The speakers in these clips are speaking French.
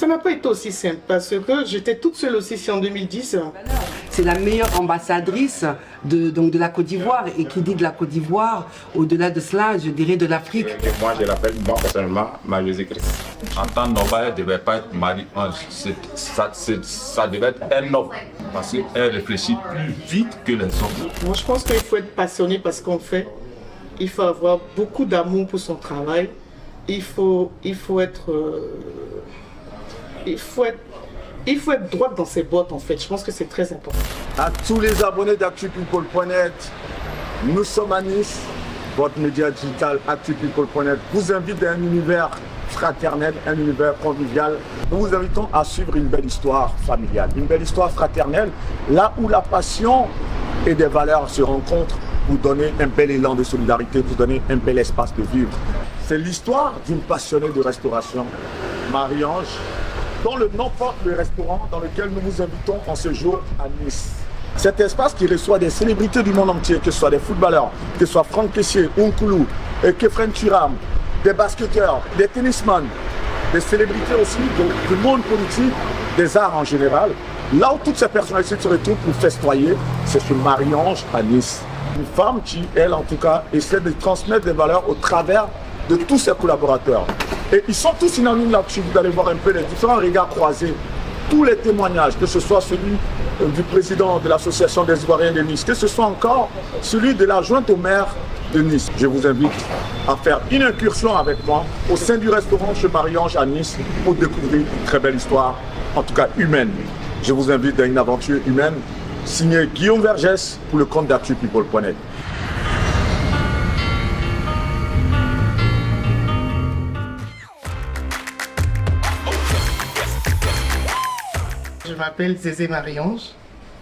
ça n'a pas été aussi simple parce que j'étais toute seule aussi en 2010. C'est la meilleure ambassadrice de la Côte d'Ivoire. Et qui dit de la Côte d'Ivoire, au-delà de cela, je dirais de l'Afrique. Moi, je l'appelle, moi personnellement, Marie-Jésus-Christ. En temps normal, elle ne devait pas être Marie-Ange. Ça devait être un homme. Parce qu'elle réfléchit plus vite que les hommes. Moi, je pense qu'il faut être passionné par ce qu'on fait. Il faut avoir beaucoup d'amour pour son travail. Il faut être droit dans ses bottes, en fait. Je pense que c'est très important. À tous les abonnés d'ActuPeople.net, nous sommes à Nice. Votre média digital ActuPeople.net vous invite à un univers fraternel, un univers convivial. Nous vous invitons à suivre une belle histoire familiale, une belle histoire fraternelle, là où la passion et des valeurs se rencontrent, pour donner un bel élan de solidarité, pour donner un bel espace de vivre. C'est l'histoire d'une passionnée de restauration, Marie-Ange, dont le nom porte le restaurant dans lequel nous vous invitons en ce jour à Nice. Cet espace qui reçoit des célébrités du monde entier, que ce soit des footballeurs, que ce soit Franck Kessié, Nkoulou, Kefren Turam, des basketteurs, des tennisman, des célébrités aussi du monde politique, des arts en général. Là où toutes ces personnalités se retrouvent pour festoyer, c'est sur Marie-Ange à Nice. Une femme qui, elle en tout cas, essaie de transmettre des valeurs au travers de tous ses collaborateurs. Et ils sont tous unanimes là-dessus. Vous allez voir un peu les différents regards croisés. Tous les témoignages, que ce soit celui du président de l'association des Ivoiriens de Nice, que ce soit encore celui de l'adjointe au maire de Nice. Je vous invite à faire une incursion avec moi au sein du restaurant chez Marie-Ange à Nice pour découvrir une très belle histoire, en tout cas humaine. Je vous invite à une aventure humaine signée Guillaume Vergès pour le compte d'ActuPeople.net. Je m'appelle Zézé Marie-Ange.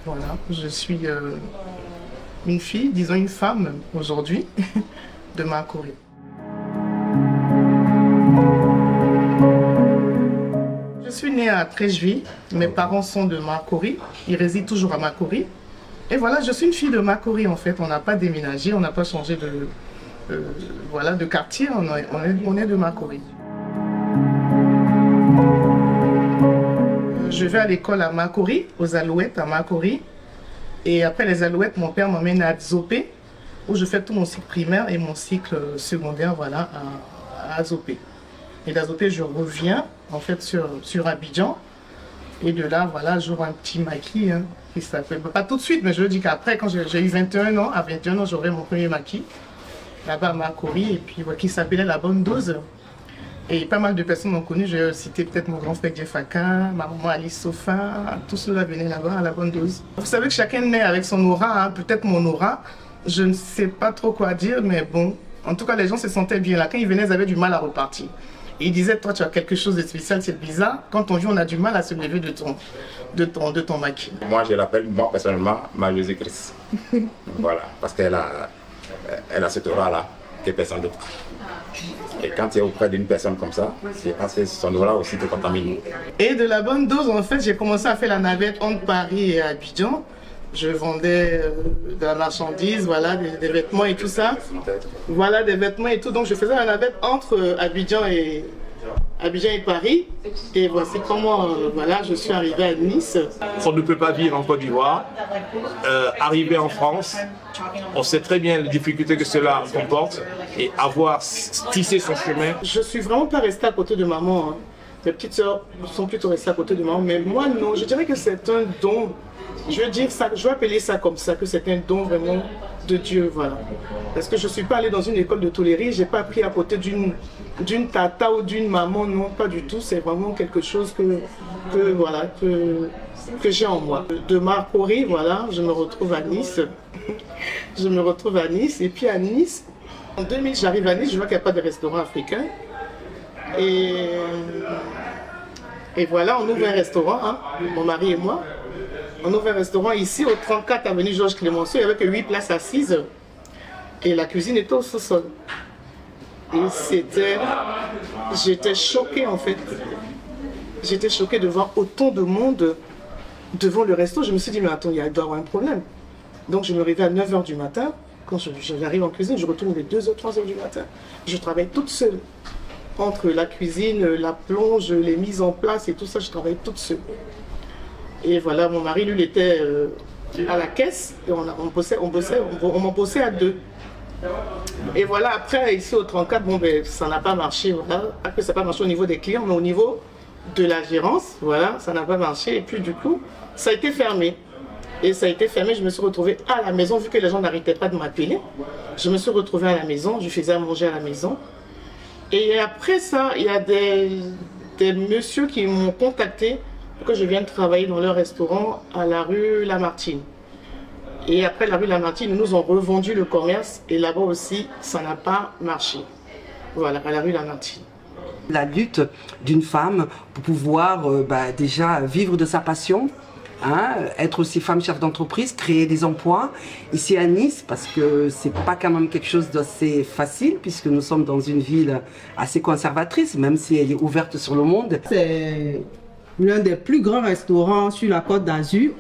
Voilà, je suis une fille, disons une femme aujourd'hui, de Makori. Je suis née à Tréjeville, mes parents sont de Makori, ils résident toujours à Makori. Et voilà, je suis une fille de Makori en fait, on n'a pas déménagé, on n'a pas changé de quartier, on est de Makori. Je vais à l'école à Makori, aux Alouettes à Makori. Et après les Alouettes, mon père m'emmène à Zopé, où je fais tout mon cycle primaire et mon cycle secondaire voilà, à Zopé. Et d'Azopé, je reviens en fait sur Abidjan. Et de là, voilà, j'aurai un petit maquis hein, qui s'appelle, pas tout de suite, mais je dis qu'après, quand j'ai eu 21 ans, à 21 ans, j'aurai mon premier maquis, là-bas à Makori, et puis qui s'appelait La Bonne Dose. Et pas mal de personnes m'ont connu, je vais citer peut-être mon grand frère Jeffaka, ma maman Alice Sofa, tout cela venait là-bas à La Bonne Dose. Vous savez que chacun naît avec son aura, hein, peut-être mon aura, je ne sais pas trop quoi dire, mais bon, en tout cas les gens se sentaient bien là. Quand ils venaient, ils avaient du mal à repartir. Et ils disaient, toi tu as quelque chose de spécial, c'est bizarre, quand on vit on a du mal à se lever de ton maquis. Moi je l'appelle, moi personnellement, Marie-Jésus-Christ. Voilà, parce qu'elle a cette aura-là que personne d'autre. Et quand tu es auprès d'une personne comme ça, c'est parce que son aura aussi te contamine. Et de La Bonne Dose, en fait, j'ai commencé à faire la navette entre Paris et Abidjan. Je vendais de la marchandise, voilà, des vêtements et tout ça. Voilà, des vêtements et tout. Donc, je faisais la navette entre Abidjan et Paris. Et voici comment voilà, je suis arrivée à Nice. On ne peut pas vivre en Côte d'Ivoire. Arriver en France, on sait très bien les difficultés que cela comporte. Et avoir tissé son chemin. Je ne suis vraiment pas restée à côté de maman. Hein. Mes petites sœurs sont plutôt restées à côté de maman. Mais moi, non. Je dirais que c'est un don. Je vais appeler ça comme ça, que c'est un don vraiment de Dieu, voilà. Parce que je ne suis pas allée dans une école de tolérance, je n'ai pas appris à côté d'une tata ou d'une maman, non, pas du tout. C'est vraiment quelque chose que j'ai en moi. De Makori, voilà, je me retrouve à Nice. Je me retrouve à Nice, et puis à Nice, en 2000, j'arrive à Nice, je vois qu'il n'y a pas de restaurant africain. Et voilà, on ouvre un restaurant, hein, mon mari et moi. On ouvre un restaurant ici, au 34 avenue Georges Clemenceau, il n'y avait que 8 places assises. Et la cuisine était au sous-sol. Et j'étais choquée en fait. J'étais choquée de voir autant de monde devant le resto. Je me suis dit, mais attends, il doit y avoir un problème. Donc je me réveille à 9 h du matin. Quand j'arrive en cuisine, je retourne les 2 h, 3 h du matin. Je travaille toute seule. entre la cuisine, la plonge, les mises en place et tout ça, je travaillais toute seule. Et voilà, mon mari, lui, il était à la caisse et on m'en bossait à deux. Et voilà, après, ici au 34, bon, ben, ça n'a pas marché. Voilà. Pas que ça n'a pas marché au niveau des clients, mais au niveau de la gérance, voilà, ça n'a pas marché. Et puis, du coup, ça a été fermé. Et ça a été fermé, je me suis retrouvée à la maison, vu que les gens n'arrêtaient pas de m'appeler. Je me suis retrouvée à la maison, je faisais à manger à la maison. Et après ça, il y a des messieurs qui m'ont contacté pour que je vienne travailler dans leur restaurant à la rue Lamartine. Et après la rue Lamartine, ils nous ont revendu le commerce et là-bas aussi, ça n'a pas marché. Voilà, à la rue Lamartine. La lutte d'une femme pour pouvoir déjà vivre de sa passion, hein, être aussi femme chef d'entreprise, créer des emplois ici à Nice, parce que c'est pas quand même quelque chose d'assez facile, puisque nous sommes dans une ville assez conservatrice, même si elle est ouverte sur le monde. C'est l'un des plus grands restaurants sur la Côte d'Azur.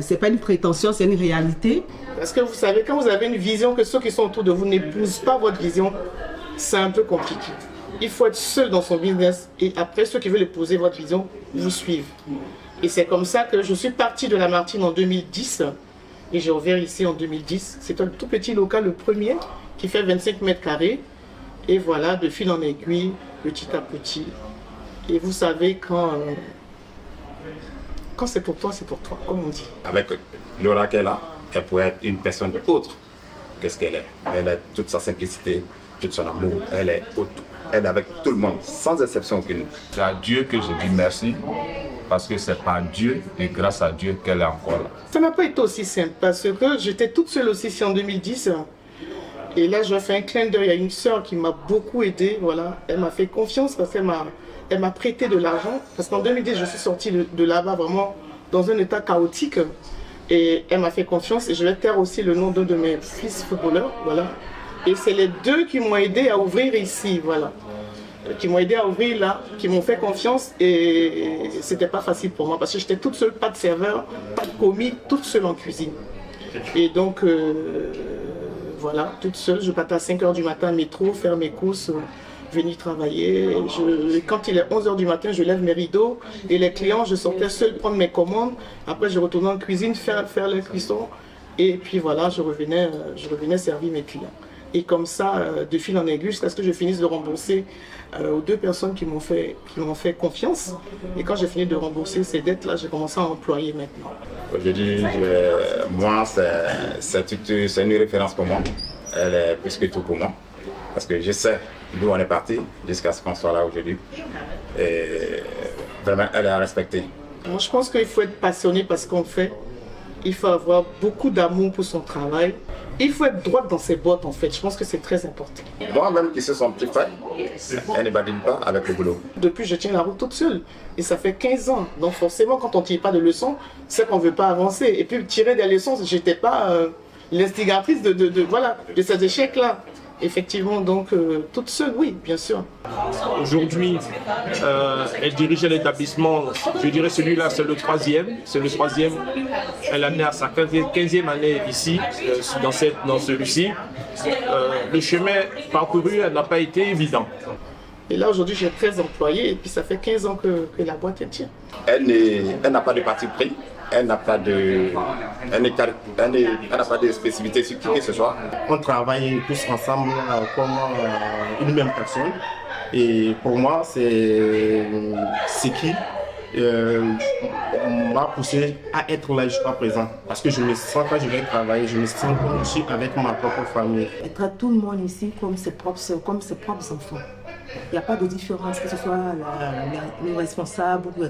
C'est pas une prétention, c'est une réalité. Parce que vous savez, quand vous avez une vision que ceux qui sont autour de vous n'épousent pas votre vision, c'est un peu compliqué. Il faut être seul dans son business et après ceux qui veulent épouser votre vision vous suivent. Et c'est comme ça que je suis partie de Lamartine en 2010 et j'ai ouvert ici en 2010. C'est un tout petit local, le premier, qui fait 25 mètres carrés. Et voilà, de fil en aiguille, petit à petit. Et vous savez, quand c'est pour toi, comme on dit. Avec l'aura qu'elle a, elle pourrait être une personne autre que ce qu'elle est. Elle a toute sa simplicité, tout son amour, elle est avec tout le monde, sans exception aucune. C'est à Dieu que je dis merci, parce que c'est par Dieu et grâce à Dieu qu'elle est encore là. Ça n'a pas été aussi simple, parce que j'étais toute seule aussi ici en 2010. Et là, je fais un clin d'œil à une sœur qui m'a beaucoup aidée. Voilà. Elle m'a fait confiance parce qu'elle m'a prêté de l'argent. Parce qu'en 2010, je suis sortie de là-bas vraiment dans un état chaotique. Et elle m'a fait confiance. Et je vais taire aussi le nom d'un de mes fils footballeurs. Voilà. Et c'est les deux qui m'ont aidé à ouvrir ici. Voilà. Qui m'ont aidé à ouvrir là, qui m'ont fait confiance. Et c'était pas facile pour moi parce que j'étais toute seule, pas de serveur, pas de commis, toute seule en cuisine. Et donc, voilà, toute seule, je partais à 5 h du matin, métro, faire mes courses, venir travailler. Quand il est 11 h du matin, je lève mes rideaux et les clients, je sortais seule prendre mes commandes. Après, je retournais en cuisine, faire les cuissons. Et puis voilà, je revenais servir mes clients. Et comme ça, de fil en aiguille, jusqu'à ce que je finisse de rembourser aux deux personnes qui m'ont fait confiance. Et quand j'ai fini de rembourser ces dettes-là, j'ai commencé à employer maintenant. Aujourd'hui, moi, c'est une référence pour moi. Elle est plus que tout pour moi. Parce que je sais d'où on est parti jusqu'à ce qu'on soit là aujourd'hui. Et vraiment, elle est à respecter. Moi, je pense qu'il faut être passionné par ce qu'on fait. Il faut avoir beaucoup d'amour pour son travail. Il faut être droit dans ses bottes, en fait. Je pense que c'est très important. Moi-même, qui suis son petit frère, elle ne badine pas avec le boulot. Depuis, je tiens la route toute seule. Et ça fait 15 ans. Donc forcément, quand on ne tire pas de leçons, c'est qu'on ne veut pas avancer. Et puis, tirer des leçons, je n'étais pas l'instigatrice de ces échecs-là. Effectivement, donc, toute seule, oui, bien sûr. Aujourd'hui, elle dirigeait l'établissement, je dirais celui-là, c'est le troisième. Elle en est à sa 15e année ici, dans celui-ci. Le chemin parcouru n'a pas été évident. Et là, aujourd'hui, j'ai 13 employés et puis ça fait 15 ans que la boîte elle tient. Elle n'a pas de parti pris. Elle n'a pas de spécificité sur qui que ce soit. On travaille tous ensemble comme une même personne. Et pour moi, c'est ce qui m'a poussé à être là jusqu'à présent. Parce que je me sens, quand je vais travailler, je me sens comme je suis avec ma propre famille. Elle traite tout le monde ici comme ses propres enfants. Il n'y a pas de différence, que ce soit le responsable ou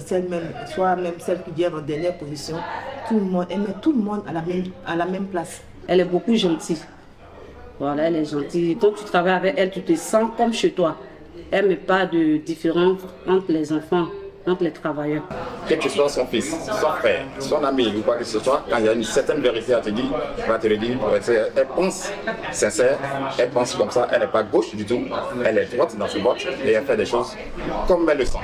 soit même celle qui vient en dernière position. Tout le monde, elle met tout le monde à la même place. Elle est beaucoup gentille. Voilà, elle est gentille. Quand tu travailles avec elle, tu te sens comme chez toi. Elle ne met pas de différence entre les enfants, entre les travailleurs. Quel que soit son fils, son frère, son ami ou quoi que ce soit, quand il y a une certaine vérité à te dire, elle va te le dire. Elle pense sincère, elle pense comme ça, elle n'est pas gauche du tout, elle est droite dans ses bottes et elle fait des choses comme elle le sent.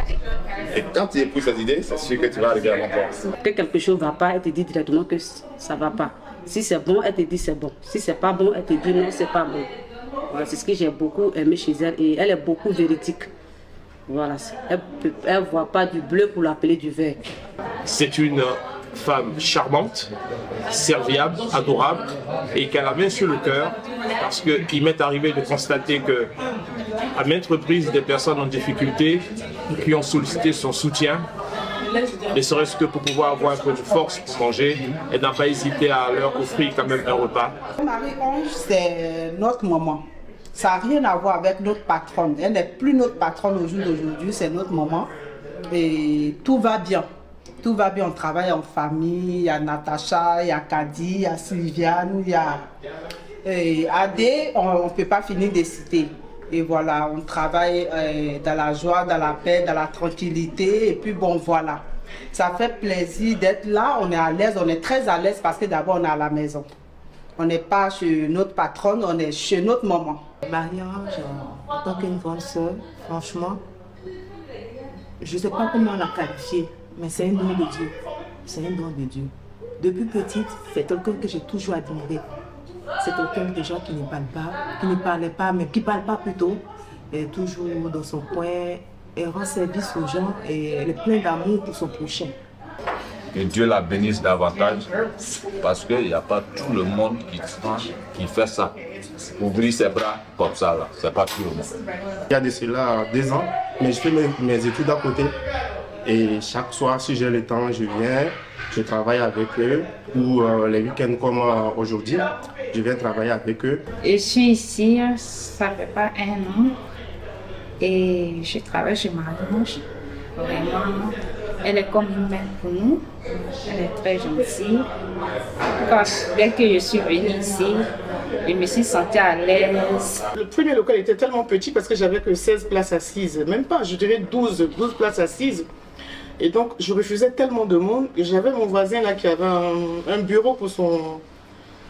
Et quand tu épouses cette idée, c'est sûr que tu vas arriver à bon port. Que quelque chose ne va pas, elle te dit directement que ça ne va pas. Si c'est bon, elle te dit c'est bon. Si c'est pas bon, elle te dit non, c'est pas bon. Voilà, c'est ce que j'ai beaucoup aimé chez elle et elle est beaucoup véridique. Voilà, elle ne voit pas du bleu pour l'appeler du vert. C'est une femme charmante, serviable, adorable et qui a la main sur le cœur parce qu'il m'est arrivé de constater que à maintes reprises des personnes en difficulté qui ont sollicité son soutien, ne serait-ce que pour pouvoir avoir un peu de force pour manger, elle n'a pas hésité à leur offrir quand même un repas. Marie-Ange, c'est notre maman. Ça n'a rien à voir avec notre patronne. Elle n'est plus notre patronne au jour d'aujourd'hui, c'est notre maman. Et tout va bien. Tout va bien, on travaille en famille. Il y a Natacha, il y a Kadi, il y a Sylviane, il y a Adé, on ne peut pas finir de citer. Et voilà, on travaille dans la joie, dans la paix, dans la tranquillité. Et puis bon, voilà. Ça fait plaisir d'être là, on est à l'aise, on est très à l'aise parce que d'abord on est à la maison. On n'est pas chez notre patronne, on est chez notre maman. Marie-Ange, en tant qu'une grande sœur, franchement, je ne sais pas comment la qualifier, mais c'est un don de Dieu. C'est un don de Dieu. Depuis petite, c'est quelqu'un que j'ai toujours admiré. C'est quelqu'un déjà qui ne parle pas, qui ne parlait pas, mais qui ne parle pas plutôt. Elle est toujours dans son coin, elle rend service aux gens et elle est pleine d'amour pour son prochain. Que Dieu la bénisse davantage parce qu'il n'y a pas tout le monde qui fait ça. Ouvrir ses bras comme ça, là, c'est pas tout le monde. Il y a de cela 2 ans, mais je fais mes études à côté. Et chaque soir, si j'ai le temps, je viens, je travaille avec eux. Ou les week-ends comme aujourd'hui, je viens travailler avec eux. Je suis ici, ça fait pas 1 an. Et je travaille chez Marie-Ange. Vraiment, elle est comme une mère pour nous. Elle est très gentille. Dès que je suis venue ici, je me suis sentie à l'aise. Le premier local était tellement petit parce que j'avais que 16 places assises. Même pas, je dirais 12 places assises. Et donc, je refusais tellement de monde. J'avais mon voisin là qui avait un bureau pour son...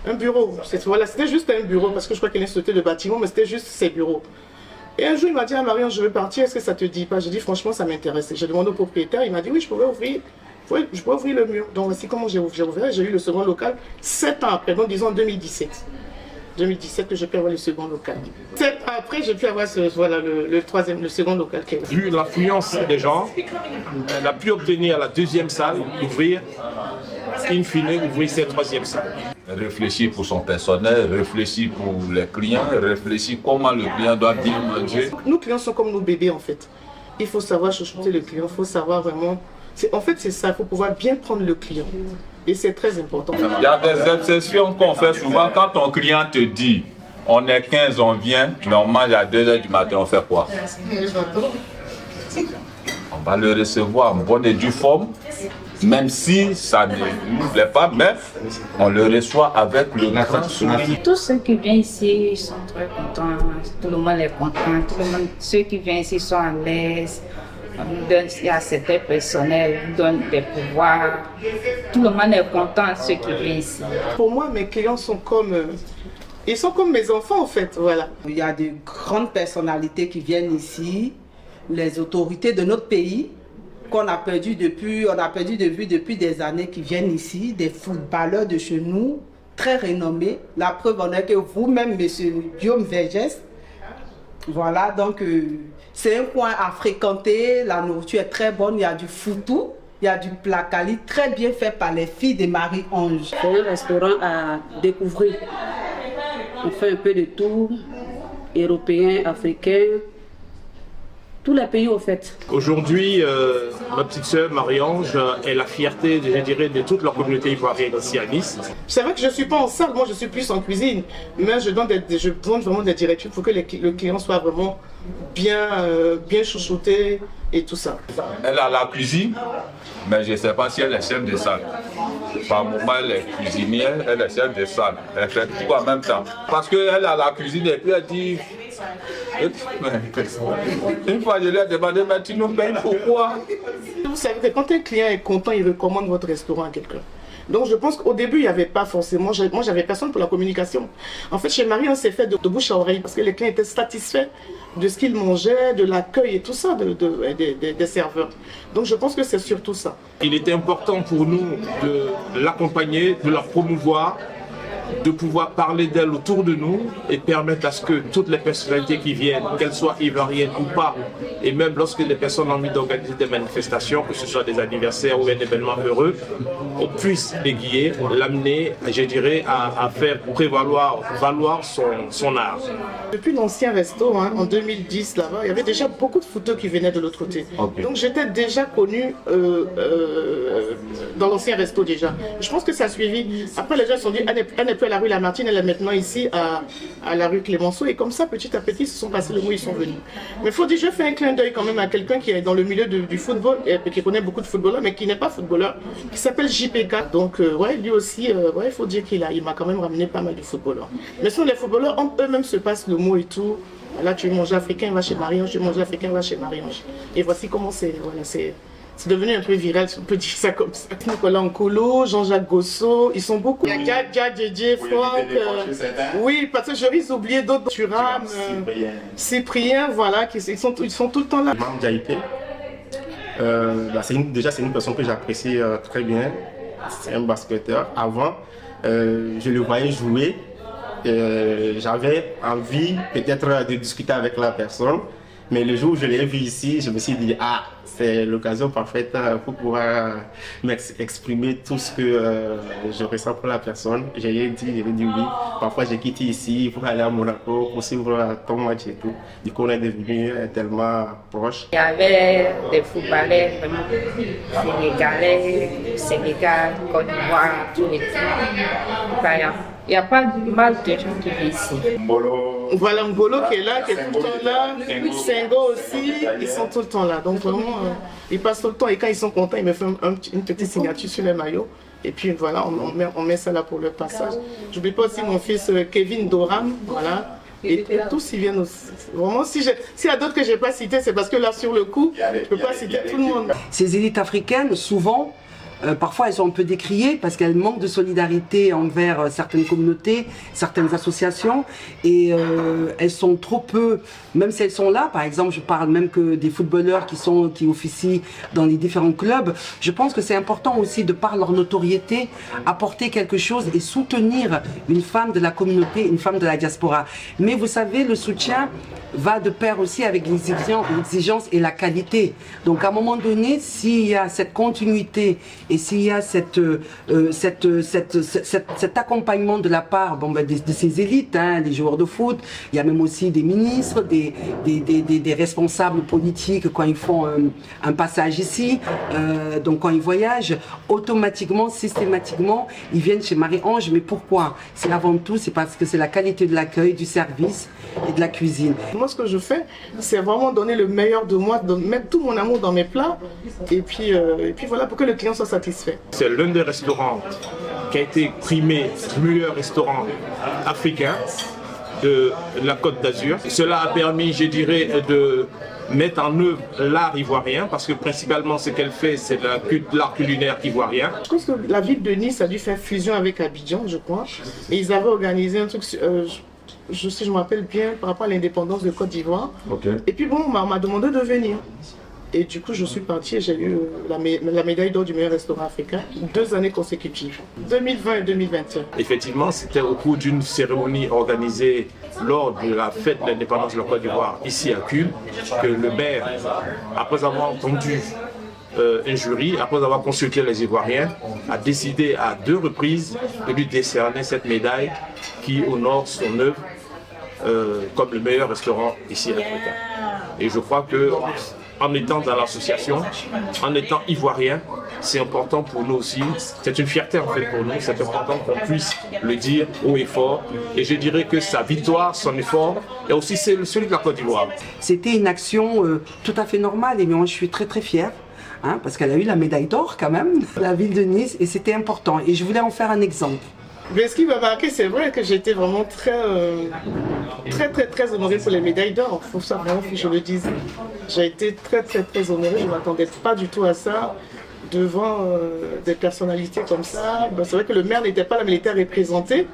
Un bureau. Voilà, c'était juste un bureau parce que je crois qu'il est sauté de bâtiment, mais c'était juste ses bureaux. Et un jour, il m'a dit à Marion, je veux partir, est-ce que ça te dit pas? J'ai dit, franchement, ça m'intéresse. J'ai demandé au propriétaire, il m'a dit, oui, je pourrais ouvrir le mur. Donc, voici comment j'ai ouvert. J'ai eu le second local 7 ans après, donc disons 2017. 2017 que j'ai pu avoir le second local. 7 ans après, j'ai pu avoir le second local. Vu l'affluence des gens, elle a pu obtenir la 2e salle, ouvrir, in fine, ouvrir cette 3e salle. Réfléchir pour son personnel, réfléchir pour les clients, réfléchir comment le client doit bien manger. Nos clients sont comme nos bébés en fait. Il faut savoir chouchouter le client, il faut savoir vraiment... En fait c'est ça, il faut pouvoir bien prendre le client. Et c'est très important. Il y a des exceptions qu'on fait souvent. Quand ton client te dit, on est 15, on vient, mais on mange à 2 h du matin, on fait quoi? On va le recevoir en bonne et due forme. Même si ça ne nous plaît pas, mais on le reçoit avec le grand sourire. Tous ceux qui viennent ici ils sont très contents, tout le monde est content, ceux qui viennent ici sont à l'aise. On nous donne, il y a certains personnels, on nous donne des pouvoirs. Tout le monde est content, ceux qui viennent ici. Pour moi, mes clients sont comme... ils sont comme mes enfants en fait, voilà. Il y a de grandes personnalités qui viennent ici, les autorités de notre pays, qu'on a perdu de vue depuis des années, qui viennent ici, des footballeurs de chez nous, très renommés. La preuve en est que vous-même, monsieur Guillaume Vergès, voilà, donc c'est un coin à fréquenter, la nourriture est très bonne, il y a du foutou, il y a du placali, très bien fait par les filles de Marie-Ange. C'est un restaurant à découvrir. On fait un peu de tout, européen, africain, tous les pays au fait. Aujourd'hui, ma petite sœur Marie-Ange est la fierté, je dirais, de toute leur communauté ivoirienne ici à Nice. C'est vrai que je ne suis pas en salle, moi je suis plus en cuisine, mais je donne vraiment des directives pour que le client soit vraiment bien chouchouté et tout ça. Elle a la cuisine, mais je ne sais pas si elle est chef de salle. Par moment, elle est cuisinière, elle est chef de salle. Elle fait tout en même temps. Parce qu'elle a la cuisine et puis elle dit... Une fois, je lui ai demandé, mais tu nous payes pourquoi? Vous savez que quand un client est content, il recommande votre restaurant à quelqu'un. Donc je pense qu'au début, il n'y avait pas forcément... Moi, j'avais personne pour la communication. En fait, chez Marie, on s'est fait de bouche à oreille parce que les clients étaient satisfaits de ce qu'ils mangeaient, de l'accueil et tout ça des serveurs. Donc je pense que c'est surtout ça. Il était important pour nous de l'accompagner, de la promouvoir, de pouvoir parler d'elle autour de nous et permettre à ce que toutes les personnalités qui viennent, qu'elles soient ivoiriennes ou pas, et même lorsque les personnes ont envie d'organiser des manifestations, que ce soit des anniversaires ou un événement heureux, on puisse l'aiguiller, l'amener, je dirais, à faire prévaloir son art. Depuis l'ancien resto, hein, en 2010, là-bas, il y avait déjà beaucoup de photos qui venaient de l'autre côté. Okay. Donc j'étais déjà connue dans l'ancien resto déjà. Je pense que ça a suivi. Après, les gens se sont dit, elle n'est plus à la rue Lamartine, elle est maintenant ici à la rue Clémenceau. Et comme ça, petit à petit, ils se sont passés le mot, ils sont venus. Mais il faut dire, je fais un clin d'œil quand même à quelqu'un qui est dans le milieu du football, et qui connaît beaucoup de footballeurs, mais qui n'est pas footballeur, qui s'appelle JPK. Donc, ouais, lui aussi, ouais, il faut dire qu'il m'a quand même ramené pas mal de footballeurs. Mais sinon, les footballeurs, eux-mêmes se passent le mot et tout. Là, tu veux manger africain, va chez Marie-Ange, tu veux manger africain, va chez Marie-Ange. Et voici comment c'est, voilà, c'est devenu un peu viral, si on peut dire ça comme ça. Nicolas Nkolo, Jean-Jacques Gosso, ils sont beaucoup. Il y a Dja, Franck, oui, parce que je risque d'oublier d'autres, Thuram, Cyprien, voilà, ils sont tout le temps là. Déjà, c'est une personne que j'apprécie très bien. C'est un basketteur. Avant, je le voyais jouer. J'avais envie peut-être de discuter avec la personne, mais le jour où je l'ai vu ici, je me suis dit, ah, c'est l'occasion parfaite pour pouvoir m'exprimer tout ce que je ressens pour la personne. J'ai dit oui. Parfois, j'ai quitté ici pour aller à Monaco, pour suivre ton match et tout. Du coup, on est devenus tellement proches. Il y avait des footballeurs vraiment sénégalais, Sénégal, Côte d'Ivoire, tous les pays. Il y a pas mal de gens qui vivent ici. Voilà Mbolo qui est là, qui est tout le temps là. Sengo aussi, ils sont tout le temps là. Donc vraiment, ils passent tout le temps et quand ils sont contents, ils me font une petite signature sur les maillots. Et puis voilà, on met ça là pour le passage. J'oublie pas aussi mon fils Kevin Doram, voilà. Et tous ils viennent aussi. Vraiment, s'il y a d'autres que je n'ai pas cités, c'est parce que là sur le coup, je ne peux pas citer tout le monde. Ces élites africaines, souvent, parfois elles sont un peu décriées parce qu'elles manquent de solidarité envers certaines communautés, certaines associations et elles sont trop peu, même si elles sont là, par exemple je parle même que des footballeurs qui officient dans les différents clubs, je pense que c'est important aussi de par leur notoriété apporter quelque chose et soutenir une femme de la communauté, une femme de la diaspora. Mais vous savez, le soutien va de pair aussi avec l'exigence et la qualité. Donc à un moment donné, s'il y a cette continuité et s'il y a cet accompagnement de la part de ces élites, hein, les joueurs de foot, il y a même aussi des ministres, des responsables politiques quand ils font un passage ici, donc quand ils voyagent, automatiquement, systématiquement, ils viennent chez Marie-Ange. Mais pourquoi? C'est avant tout, c'est parce que c'est la qualité de l'accueil, du service et de la cuisine. Moi, ce que je fais, c'est vraiment donner le meilleur de moi, de mettre tout mon amour dans mes plats, et puis voilà, pour que le client soit satisfait. C'est l'un des restaurants qui a été primé meilleur restaurant africain de la Côte d'Azur. Cela a permis, je dirais, de mettre en œuvre l'art ivoirien, parce que principalement ce qu'elle fait, c'est l'art culinaire ivoirien. Je pense que la ville de Nice a dû faire fusion avec Abidjan, je crois, et ils avaient organisé un truc, si je me rappelle bien, par rapport à l'indépendance de Côte d'Ivoire. Okay. Et puis bon, on m'a demandé de venir. Et du coup, je suis partie et j'ai eu la médaille d'or du meilleur restaurant africain 2 années consécutives, 2020 et 2021. Effectivement, c'était au cours d'une cérémonie organisée lors de la fête de l'indépendance de la Côte d'Ivoire, ici à Kul, que le maire, après avoir entendu un jury, après avoir consulté les Ivoiriens, a décidé à 2 reprises de lui décerner cette médaille qui honore son œuvre comme le meilleur restaurant ici africain. Et je crois que en étant dans l'association, en étant ivoirien, c'est important pour nous aussi. C'est une fierté en fait pour nous. C'est important qu'on puisse le dire haut et fort. Et je dirais que sa victoire, son effort, est aussi celui de la Côte d'Ivoire. C'était une action tout à fait normale et moi je suis très fière. Hein, parce qu'elle a eu la médaille d'or quand même, la ville de Nice, et c'était important. Et je voulais en faire un exemple. Mais ce qui m'a marqué, c'est vrai que j'étais vraiment très honorée pour les médailles d'or. Il faut ça vraiment que je le dise. J'ai été très honorée. Je ne m'attendais pas du tout à ça. Devant des personnalités comme ça. Ben, c'est vrai que le maire n'était pas là, mais il était représenté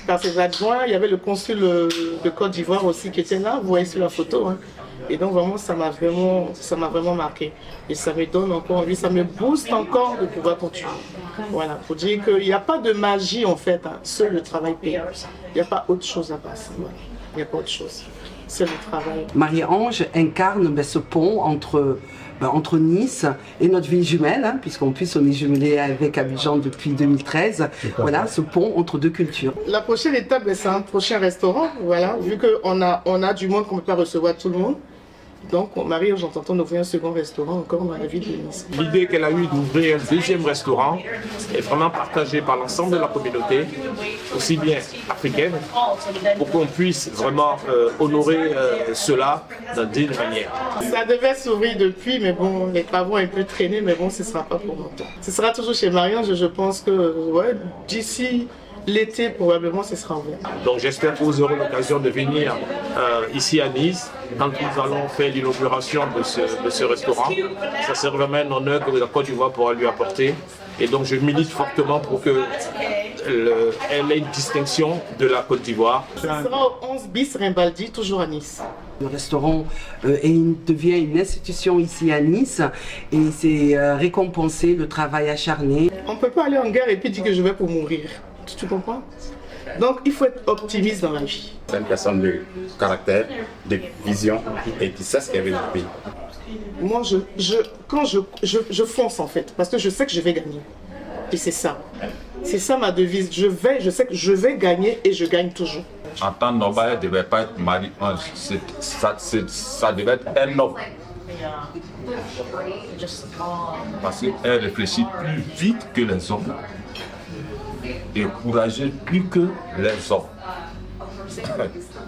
par ses adjoints. Il y avait le consul de Côte d'Ivoire aussi qui était là. Vous voyez sur la photo. Hein. Et donc vraiment, ça m'a vraiment marqué. Et ça me donne encore envie, ça me booste encore de pouvoir continuer. Voilà, pour dire qu'il n'y a pas de magie en fait, hein. Seul le travail paye. Il n'y a pas autre chose à passer. Voilà. Il n'y a pas autre chose. C'est le travail. Marie-Ange incarne ce pont entre Nice et notre ville jumelle, hein, puisqu'on est jumelé avec Abidjan depuis 2013. Voilà, ce pont entre deux cultures. La prochaine étape, c'est un prochain restaurant. Voilà, vu qu'on a du monde qu'on ne peut pas recevoir tout le monde. Donc, Marie-Ange entend ouvrir un second restaurant encore dans la ville de Nice. L'idée qu'elle a eue d'ouvrir un deuxième restaurant est vraiment partagée par l'ensemble de la communauté, aussi bien africaine, pour qu'on puisse vraiment honorer cela d'une digne manière. Ça devait s'ouvrir depuis, mais bon, les travaux ont un peu traîné, mais bon, ce ne sera pas pour longtemps. Ce sera toujours chez Marie-Ange, je pense que ouais, d'ici l'été, probablement, ce sera ouvert. Donc j'espère que vous aurez l'occasion de venir ici à Nice quand nous allons faire l'inauguration de ce restaurant. Ça sera vraiment un honneur que la Côte d'Ivoire pourra lui apporter. Et donc je milite fortement pour qu'elle ait une distinction de la Côte d'Ivoire. Ce sera au 11 bis Rimbaldi, toujours à Nice. Le restaurant devient une institution ici à Nice et c'est récompenser le travail acharné. On ne peut pas aller en guerre et puis dire que je vais pour mourir. Tu comprends? Donc il faut être optimiste dans la vie. C'est une personne de caractère, de vision et qui sait ce qu'elle veut dans le pays. Moi, quand je fonce en fait, parce que je sais que je vais gagner. Et c'est ça. C'est ça ma devise. Je sais que je vais gagner et je gagne toujours. En temps normal, elle ne devait pas être Marie-Ange. Ça devait être un homme. Parce qu'elle réfléchit plus vite que les hommes. Et courageuse plus que les hommes.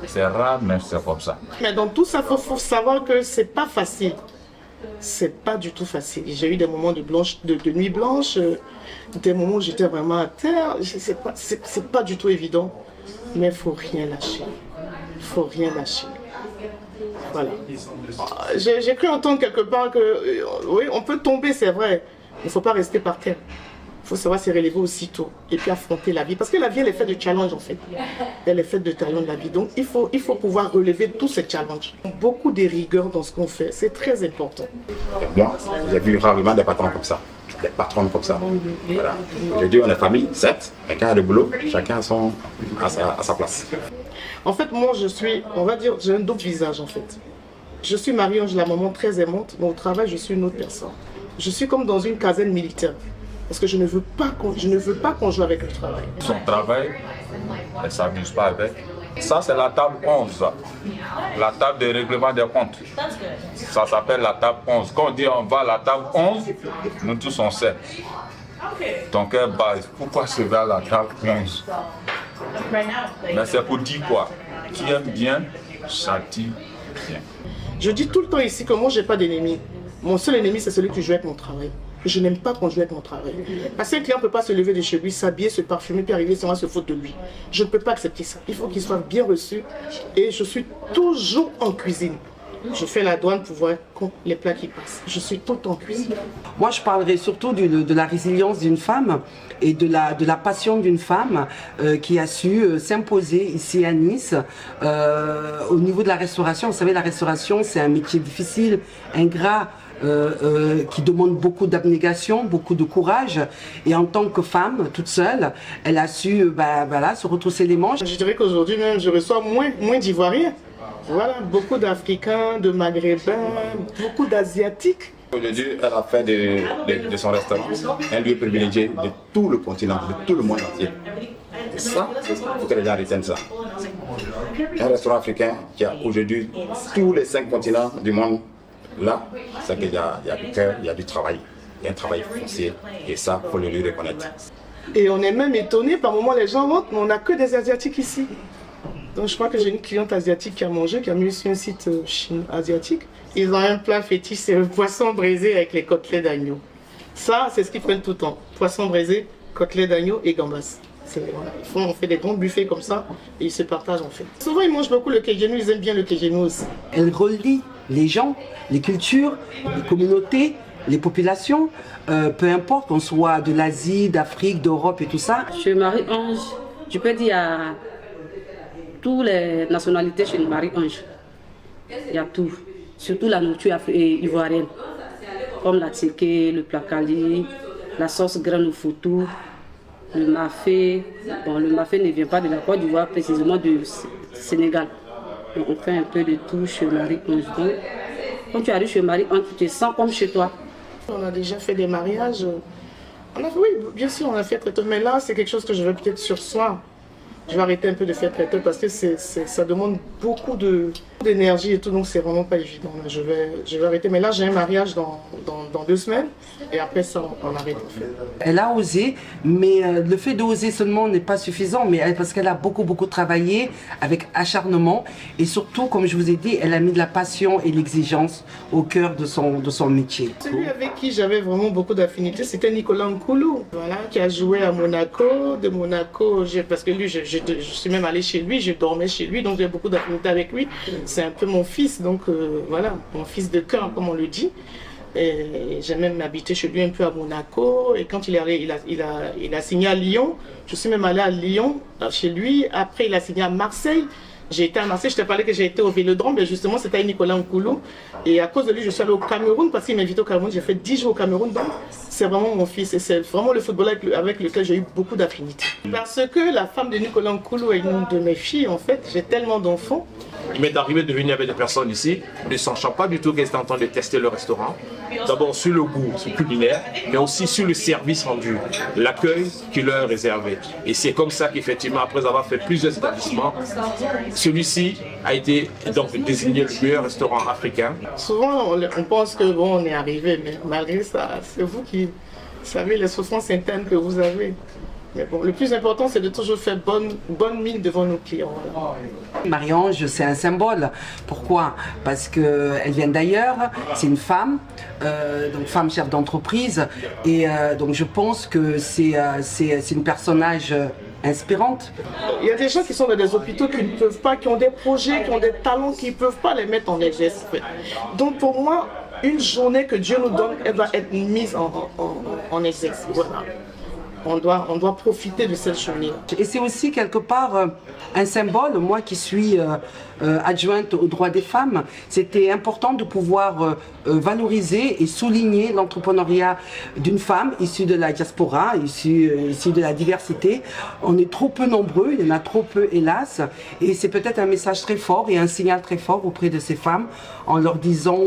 C'est rare, mais c'est comme ça. Mais dans tout ça, il faut savoir que c'est pas facile. C'est pas du tout facile. J'ai eu des moments de nuit blanche, des moments où j'étais vraiment à terre. C'est pas du tout évident. Mais il ne faut rien lâcher. Il ne faut rien lâcher. Voilà. J'ai cru entendre quelque part que oui, on peut tomber, c'est vrai. Il ne faut pas rester par terre. Il faut savoir se relever aussitôt et puis affronter la vie. Parce que la vie, elle est faite de challenges en fait. Elle est faite de talents de la vie. Donc il faut pouvoir relever tous ces challenges. Beaucoup de rigueur dans ce qu'on fait, c'est très important. Moi, j'ai vu rarement des patrons comme ça. Des patrons comme ça. Voilà. Je dis, on est famille, certes, chacun a le boulot, chacun a sa place. En fait, moi, on va dire, j'ai un double visage en fait. Je suis Marie-Ange, la maman très aimante, mais au travail, je suis une autre personne. Je suis comme dans une caserne militaire. Parce que je ne veux pas qu'on joue avec le travail. Son travail, elle ne s'amuse pas avec. Ça, c'est la table 11. La table de règlement des comptes. Ça s'appelle la table 11. Quand on dit on va à la table 11, nous tous on sait. Donc, elle base. Pourquoi se vers la table 11? Mais c'est pour dire quoi? Qui aime bien, châtie bien. Je dis tout le temps ici que moi, je n'ai pas d'ennemi. Mon seul ennemi, c'est celui qui joue avec mon travail. Je n'aime pas qu'on joue avec mon travail. Parce qu'un client ne peut pas se lever de chez lui, s'habiller, se parfumer, puis arriver sans se foutre de lui. Je ne peux pas accepter ça. Il faut qu'il soit bien reçu. Et je suis toujours en cuisine. Je fais la douane pour voir les plats qui passent. Je suis tout en cuisine. Moi, je parlerai surtout de la résilience d'une femme et de la passion d'une femme qui a su s'imposer ici à Nice. Au niveau de la restauration, vous savez, la restauration, c'est un métier difficile, ingrat, qui demande beaucoup d'abnégation, beaucoup de courage. Et en tant que femme, toute seule, elle a su voilà, se retrousser les manches. Je dirais qu'aujourd'hui même, je reçois moins d'Ivoiriens. Voilà, beaucoup d'Africains, de Maghrébins, beaucoup d'Asiatiques. Aujourd'hui, elle a fait de son restaurant un lieu privilégié de tout le continent, de tout le monde entier. Et ça, il faut que les gens retiennent ça. Un restaurant africain qui a aujourd'hui tous les 5 continents du monde, là, c'est qu'il y a du cœur, il y a du travail. Il y a un travail foncier et ça, il faut le lui reconnaître. Et on est même étonné, par moments les gens rentrent, mais on n'a que des Asiatiques ici. Donc je crois que j'ai une cliente asiatique qui a mangé, qui a mis sur un site asiatique. Ils ont un plat fétiche, c'est le poisson braisé avec les côtelets d'agneau. Ça, c'est ce qu'ils prennent tout le temps. Poisson braisé, côtelets d'agneau et gambas. Voilà. On fait des grands buffets comme ça et ils se partagent en fait. Souvent ils mangent beaucoup le kégenou, ils aiment bien le kégenou aussi. Elle relie les gens, les cultures, les communautés, les populations, peu importe qu'on soit de l'Asie, d'Afrique, d'Europe et tout ça. Chez Marie-Ange, je peux dire à toutes les nationalités chez Marie-Ange. Il y a tout, surtout la nourriture ivoirienne, comme la tséké, le placali, la sauce graine au foutou, le mafé. Bon, le mafé ne vient pas de la Côte d'Ivoire, précisément du Sénégal. Donc, on fait un peu de tout chez Marie-Ange. Quand tu arrives chez Marie-Ange, tu te sens comme chez toi. On a déjà fait des mariages. Oui, bien sûr, on a fait traiteur, mais là, c'est quelque chose que je vais peut-être sursoir. Je vais arrêter un peu de faire traiteur parce que ça demande beaucoup d'énergie et tout, donc c'est vraiment pas évident. Je vais arrêter, mais là, j'ai un mariage dans 2 semaines et après ça, on arrête en fait. Elle a osé, mais le fait d'oser seulement n'est pas suffisant, mais parce qu'elle a beaucoup travaillé avec acharnement et surtout, comme je vous ai dit, elle a mis de la passion et l'exigence au cœur de son métier. Celui avec qui j'avais vraiment beaucoup d'affinité, c'était Nicolas Nkoulou, voilà, qui a joué à Monaco. De Monaco, parce que lui, je suis même allée chez lui, je dormais chez lui, donc j'ai beaucoup d'affinité avec lui. C'est un peu mon fils, donc voilà, mon fils de cœur, comme on le dit. Et j'ai même habité chez lui un peu à Monaco. Et quand il a signé à Lyon, je suis même allée à Lyon chez lui. Après, il a signé à Marseille. J'ai été à Marseille, je t'ai parlé que j'ai été au Vélodrome, mais justement c'était Nicolas Nkoulou. Et à cause de lui, je suis allée au Cameroun parce qu'il m'a invité au Cameroun. J'ai fait 10 jours au Cameroun, donc c'est vraiment mon fils. Et c'est vraiment le football avec lequel j'ai eu beaucoup d'affinité. Parce que la femme de Nicolas Nkoulou est une de mes filles, en fait. J'ai tellement d'enfants. Il m'est arrivé de venir avec des personnes ici, ne sachant pas du tout qu'elles étaient en train de tester le restaurant. D'abord sur le goût culinaire, mais aussi sur le service rendu, l'accueil qui leur est réservé. Et c'est comme ça qu'effectivement, après avoir fait plusieurs établissements, celui-ci a été donc désigné le meilleur restaurant africain. Souvent, on pense que bon, on est arrivé, mais malgré ça, c'est vous qui savez les souffrances internes que vous avez. Mais bon, le plus important, c'est de toujours faire bonne mine devant nos clients. Voilà. Marie-Ange, c'est un symbole. Pourquoi? Parce qu'elle vient d'ailleurs, c'est une femme, donc femme chef d'entreprise. Et donc je pense que c'est une personnage inspirante. Il y a des gens qui sont dans des hôpitaux qui ne peuvent pas, qui ont des projets, qui ont des talents, qui ne peuvent pas les mettre en exercice. Donc pour moi, une journée que Dieu nous donne, elle doit être mise en exercice. Voilà. On doit profiter de cette journée. Et c'est aussi quelque part un symbole, moi qui suis adjointe aux droits des femmes, c'était important de pouvoir valoriser et souligner l'entrepreneuriat d'une femme issue de la diaspora, issue de la diversité. On est trop peu nombreux, il y en a trop peu hélas, et c'est peut-être un message très fort et un signal très fort auprès de ces femmes en leur disant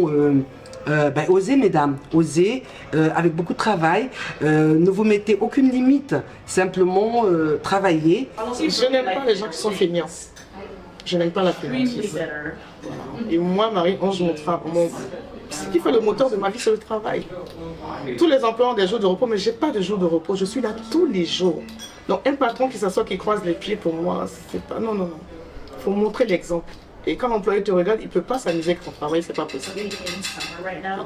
osez mesdames, osez avec beaucoup de travail, ne vous mettez aucune limite, simplement travaillez. Je n'aime pas les gens qui sont feignants, je n'aime pas la fainéantise. Et moi, Marie-Ange, ce qui fait le moteur de ma vie, c'est le travail. Tous les emplois ont des jours de repos, mais je n'ai pas de jours de repos, je suis là tous les jours. Donc un patron qui s'assoit, qui croise les pieds, pour moi, c'est pas... Non, il faut montrer l'exemple. Et quand l'employé te regarde, il ne peut pas s'amuser avec ton travail, c'est pas possible.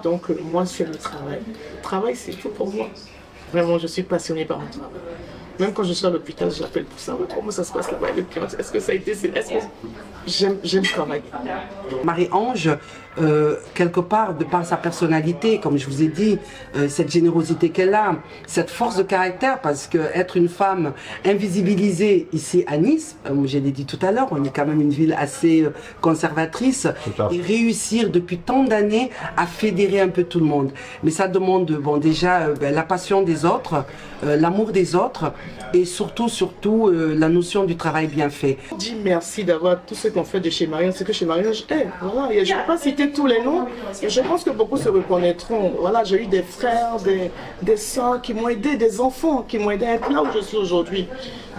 Donc moi, c'est le travail. Le travail, c'est tout pour moi. Vraiment, je suis passionnée par mon travail. Même quand je suis à l'hôpital, j'appelle pour savoir comment ça se passe là-bas. Est-ce que ça a été... J'aime travailler. Marie-Ange, quelque part, de par sa personnalité, comme je vous ai dit, cette générosité qu'elle a, cette force de caractère, parce qu'être une femme invisibilisée ici à Nice, je l'ai dit tout à l'heure, on est quand même une ville assez conservatrice, et réussir depuis tant d'années à fédérer un peu tout le monde. Mais ça demande déjà la passion des autres, l'amour des autres, et surtout la notion du travail bien fait. Je dis merci d'avoir tout ce qu'on fait de chez Marie-Ange, c'est que chez Marie-Ange, voilà, je ne vais pas citer tous les noms, et je pense que beaucoup se reconnaîtront. Voilà, j'ai eu des frères, des soeurs qui m'ont aidé, des enfants qui m'ont aidé à être là où je suis aujourd'hui.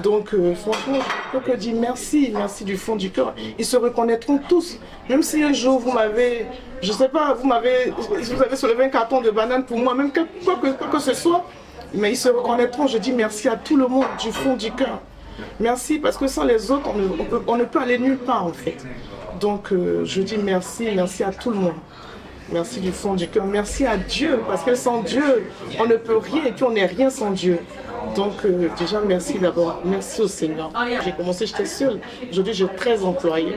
Donc franchement, je peux que dire merci du fond du cœur. Ils se reconnaîtront tous. Même si un jour vous m'avez, je ne sais pas, vous avez soulevé un carton de banane pour moi, même quoi que ce soit, mais ils se reconnaîtront. Je dis merci à tout le monde du fond du cœur. Merci, parce que sans les autres, on ne peut aller nulle part en fait. Donc je dis merci à tout le monde. Merci du fond du cœur. Merci à Dieu, parce que sans Dieu, on ne peut rien et puis on n'est rien sans Dieu. Donc déjà merci d'abord, merci au Seigneur. J'ai commencé, j'étais seule. Aujourd'hui j'ai 13 employés.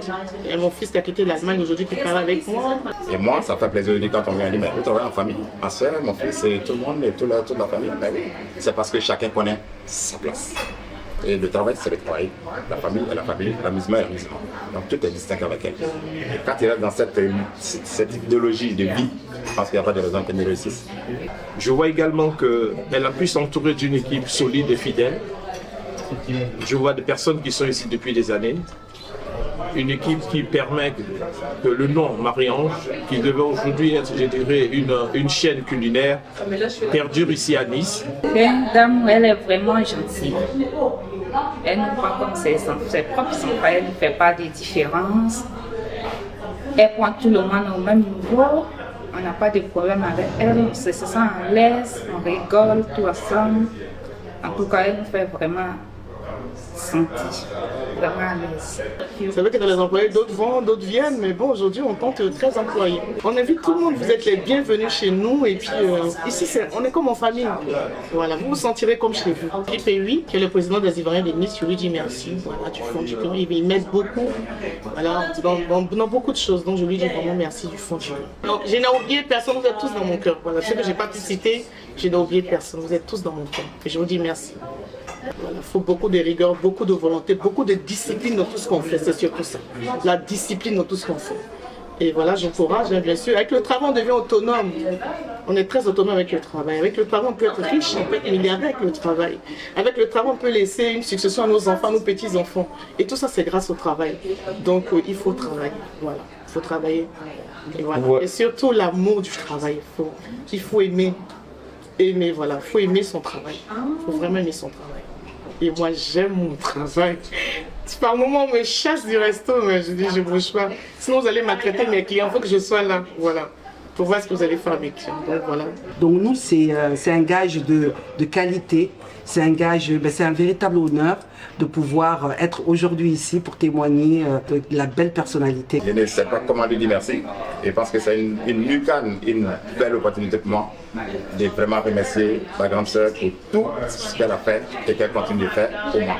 Et mon fils qui a quitté l'Allemagne aujourd'hui qui parle avec moi. Et moi ça fait plaisir de dire quand on vient dire mais vous travaillez en famille. Ma soeur, mon fils et tout le monde et toute la famille. Ben oui, c'est parce que chacun connaît sa place. Et le travail, c'est le travail. La famille est la famille, l'amusement est l'amusement. Donc tout est distinct avec elle. Et quand il est dans cette idéologie de vie, je pense qu'il n'y a pas de raison qu'elle ne réussisse. Je vois également qu'elle a pu s'entourer d'une équipe solide et fidèle. Je vois des personnes qui sont ici depuis des années. Une équipe qui permet que le nom Marie-Ange, qui devait aujourd'hui être, je dirais, une chaîne culinaire, perdure ici à Nice. C'est une dame, elle est vraiment gentille. Elle nous prend comme ses propres enfants, elle ne fait pas de différence. Elle prend tout le monde au même niveau. On n'a pas de problème avec elle, on se sent à l'aise, on rigole tout ensemble. En tout cas, elle nous fait vraiment sentir, vraiment à l'aise. C'est vrai que dans les employés, d'autres vont, d'autres viennent, mais bon, aujourd'hui, on compte 13 employés. On invite tout le monde, vous êtes les bienvenus chez nous, et puis ici, on est comme en famille. Voilà, vous vous sentirez comme chez vous. IPUI, qui est le président des Ivoiriens de Nice, je lui dis merci, voilà, du fond du cœur. Il m'aide beaucoup, voilà, dans beaucoup de choses, donc je lui dis vraiment merci du fond du cœur. Donc, je n'ai oublié personne, vous êtes tous dans mon cœur. Voilà, ce que je n'ai pas pu citer, je n'ai oublié personne, vous êtes tous dans mon cœur. Et je vous dis merci. Voilà, il faut beaucoup de rigueur, beaucoup de volonté, beaucoup de discipline dans tout ce qu'on fait, c'est surtout ça. La discipline dans tout ce qu'on fait. Et voilà, j'encourage, bien sûr. Avec le travail, on devient autonome. On est très autonome avec le travail. Avec le travail, on peut être riche, on peut être milliardaire avec le travail. Avec le travail, on peut laisser une succession à nos enfants, à nos petits-enfants. Et tout ça, c'est grâce au travail. Donc, il faut travailler. Voilà, il faut travailler. Et, voilà. Et surtout, l'amour du travail. Il faut aimer. Voilà, il faut aimer son travail. Il faut vraiment aimer son travail. Et moi, j'aime mon travail. Par moment, on me chasse du resto, mais je dis, je ne bouge pas. Sinon, vous allez maltraiter mes clients. Il faut que je sois là, voilà, pour voir ce que vous allez faire avec clients. Donc, voilà. Donc, nous, c'est un gage de qualité. C'est un gage, c'est un véritable honneur de pouvoir être aujourd'hui ici pour témoigner de la belle personnalité. Je ne sais pas comment lui dire merci. Et parce que c'est une belle opportunité pour moi de vraiment remercier ma grande sœur pour tout ce qu'elle a fait et qu'elle continue de faire pour moi.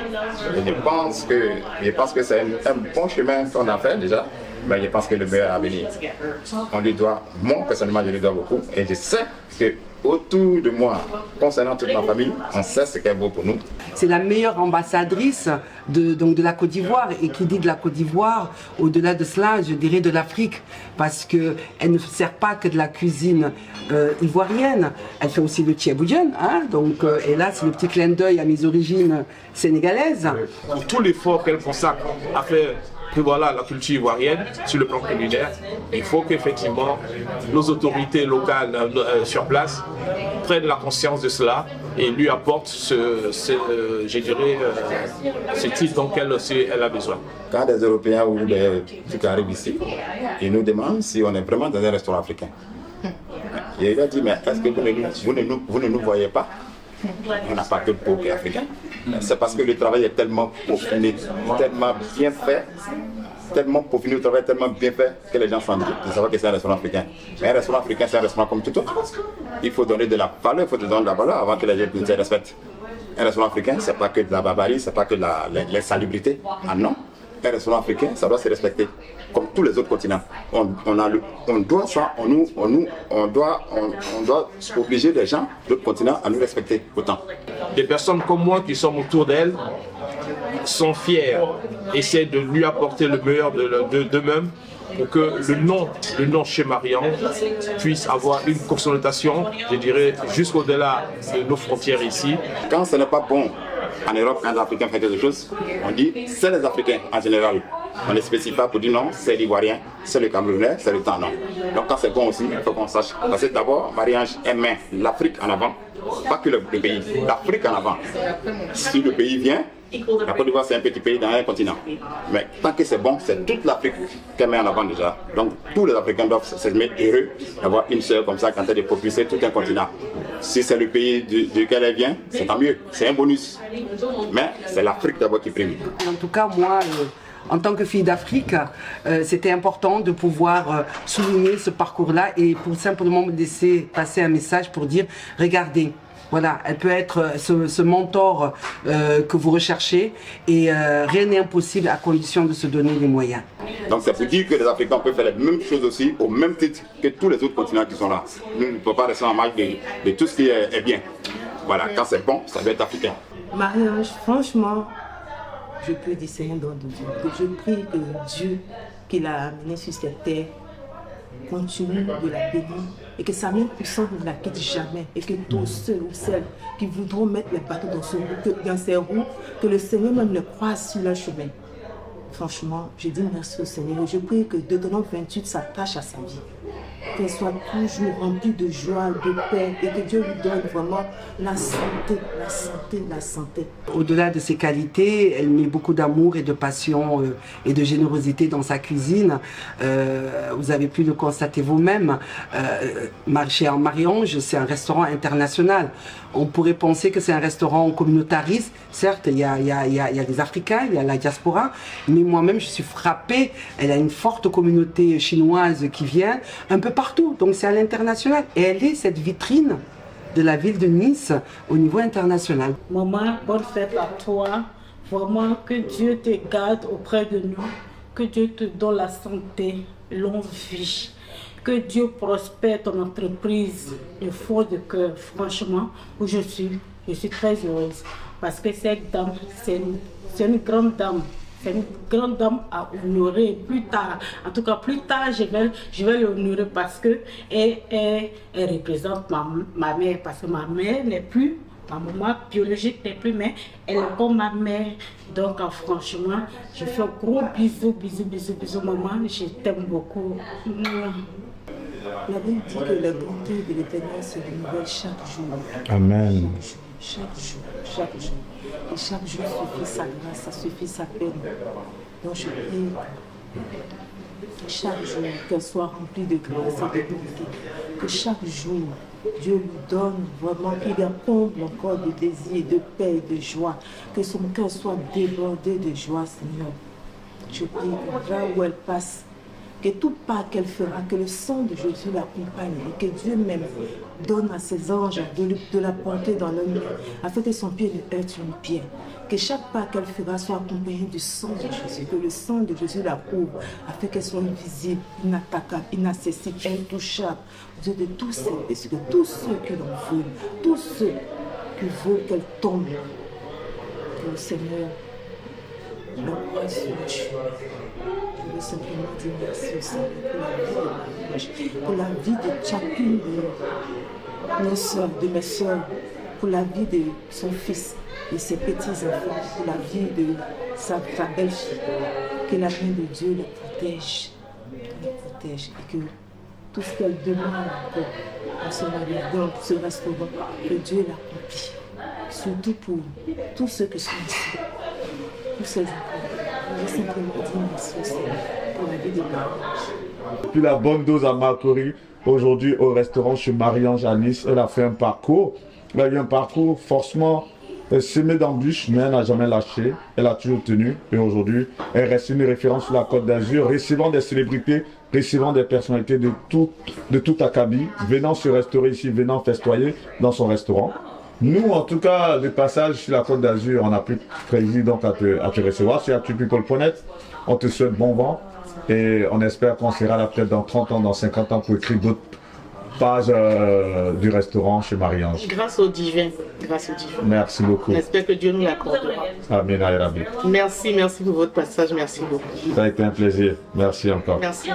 Et je pense que c'est un bon chemin qu'on a fait déjà. Mais je pense que le meilleur à venir. On lui doit, moi personnellement, je lui dois beaucoup. Et je sais que autour de moi, concernant toute ma famille, on sait ce qu'elle vaut pour nous. C'est la meilleure ambassadrice de la Côte d'Ivoire. Et qui dit de la Côte d'Ivoire, au-delà de cela, je dirais de l'Afrique. Parce qu'elle ne sert pas que de la cuisine ivoirienne. Elle fait aussi le thieboudienne. Hein, donc, et là, c'est le petit clin d'œil à mes origines sénégalaises. Pour tout l'effort qu'elle consacre à faire voilà, la culture ivoirienne sur le plan culinaire, il faut qu'effectivement nos autorités locales sur place prennent la conscience de cela et lui apportent ce titre dont elle a besoin. Quand des Européens ou des trucs arrivent ici, ils nous demandent si on est vraiment dans un restaurant africain. Et il a dit, mais est-ce que vous ne nous voyez pas? On n'a pas que le peuple africain. C'est parce que le travail est tellement peaufiné, tellement bien fait, le travail est tellement bien fait que les gens sont de savoir que c'est un restaurant africain. Mais un restaurant africain, c'est un restaurant comme tout autre. Il faut donner de la valeur, il faut donner de la valeur avant que les gens te respectent. Un restaurant africain, c'est pas que de la barbarie, c'est pas que de l'insalubrité. Ah non, un restaurant africain, ça doit se respecter, comme tous les autres continents. On doit obliger les gens d'autres continents à nous respecter autant. Des personnes comme moi qui sont autour d'elle sont fiers, essaient de lui apporter le meilleur d'eux-mêmes pour que le nom chez Marie-Ange puisse avoir une connotation, je dirais, jusqu'au-delà de nos frontières ici. Quand ce n'est pas bon en Europe, quand les Africains font quelque chose, on dit c'est les Africains en général. On ne spécifie pas pour dire non, c'est l'Ivoirien, c'est le Camerounais, c'est le Tana. Donc quand c'est bon aussi, il faut qu'on sache. Parce que d'abord, Marie-Ange met l'Afrique en avant, pas que le pays, l'Afrique en avant. Si le pays vient, la Côte d'Ivoire c'est un petit pays dans un continent. Mais tant que c'est bon, c'est toute l'Afrique qu'elle met en avant déjà. Donc tous les Africains doivent se mettre heureux d'avoir une sœur comme ça quand elle est propulsée tout un continent. Si c'est le pays duquel elle vient, c'est tant mieux, c'est un bonus. Mais c'est l'Afrique d'abord qui prime. En tout cas, moi, en tant que fille d'Afrique, c'était important de pouvoir souligner ce parcours-là et pour simplement me laisser passer un message pour dire, regardez, voilà, elle peut être ce mentor que vous recherchez et rien n'est impossible à condition de se donner les moyens. Donc c'est pour dire que les Africains peuvent faire les mêmes choses aussi au même titre que tous les autres continents qui sont là. Nous ne pouvons pas rester en marge de tout ce qui est bien. Voilà, quand c'est bon, ça doit être africain. Marie-Ange, franchement, je peux dire c'est un don de Dieu. Que je prie que Dieu qui l'a amené sur cette terre continue de la bénir et que sa main puissante ne la quitte jamais et que tous ceux ou celles qui voudront mettre les bateaux dans ses roues, que le Seigneur même le croise sur leur chemin. Franchement, je dis merci au Seigneur et je prie que Deutéronome 28 s'attache à sa vie. Qu'elle soit toujours remplie de joie, de paix et que Dieu lui donne vraiment la santé, la santé, la santé. Au-delà de ses qualités, elle met beaucoup d'amour et de passion et de générosité dans sa cuisine. Vous avez pu le constater vous-même. Chez Marie-Ange, c'est un restaurant international. On pourrait penser que c'est un restaurant communautariste. Certes, il y a les Africains, il y a la diaspora, mais moi-même, je suis frappée. Elle a une forte communauté chinoise qui vient un peu partout. Donc, c'est à l'international. Et elle est cette vitrine de la ville de Nice au niveau international. Maman, bonne fête à toi. Vraiment, que Dieu te garde auprès de nous. Que Dieu te donne la santé, longue vie. Que Dieu prospère ton entreprise de fond de cœur. Franchement, où je suis très heureuse. Parce que cette dame, c'est une grande dame. C'est une grande dame à honorer plus tard. En tout cas, plus tard, je vais l'honorer parce qu'elle représente ma mère. Parce que ma mère n'est plus, ma maman biologique n'est plus, mais elle est comme ma mère. Donc, franchement, je fais un gros bisou, maman. Je t'aime beaucoup. La Bible dit que la bonté de l'Éternel se renouvelle chaque jour. Amen. Chaque jour. Et chaque jour suffit sa grâce, ça suffit sa peine. Donc je prie que chaque jour, qu'elle soit remplie de grâce et de bonté. Que chaque jour, Dieu lui donne vraiment, qu'il lui comble encore de désir, de paix et de joie. Que son cœur soit débordé de joie, Seigneur. Je prie que là où elle passe, que tout pas qu'elle fera, que le sang de Jésus l'accompagne et que Dieu même donne à ses anges de la porter dans le mur, afin que son pied ne heurte une pierre. Que chaque pas qu'elle fera soit accompagné du sang de Jésus, que le sang de Jésus la couvre, afin qu'elle soit invisible, inattaquable, inaccessible, intouchable. Dieu de tous ces péchés, de tous ceux qui l'en veulent, tous ceux qui veulent qu'elle tombe. Que le Seigneur l'envoie sur le chemin. Je veux simplement dire merci au Seigneur pour la vie de chacune de nos soeurs, de mes soeurs, pour la vie de son fils, de ses petits-enfants, pour la vie de sa belle-fille. Que la main de Dieu les protège, et que tout ce qu'elle demande encore dans son arrivée, dans ce restaurant, que Dieu l'accomplit. Surtout pour tous ceux qui sont ici, tous ces enfants. Je veux simplement dire merci au Seigneur pour la vie de Marie-Ange. Puis la bonne dose à Marcory, aujourd'hui au restaurant chez Marie-Ange à Nice. Elle a fait un parcours. Elle a eu un parcours forcément semé d'embûches, mais elle n'a jamais lâché. Elle a toujours tenu. Et aujourd'hui, elle reste une référence sur la Côte d'Azur, recevant des célébrités, recevant des personnalités de tout acabit, venant se restaurer ici, venant festoyer dans son restaurant. Nous, en tout cas, de passage sur la Côte d'Azur, on a pu plaisir donc à te recevoir sur actupeople.net. On te souhaite bon vent et on espère qu'on sera là peut-être dans 30 ans, dans 50 ans pour écrire d'autres pages du restaurant chez Marie-Ange. Grâce au divin. Grâce au divin. Merci beaucoup. J'espère que Dieu nous l'accordera. Amen, Rabbi. Merci pour votre passage. Merci beaucoup. Ça a été un plaisir. Merci encore. Merci.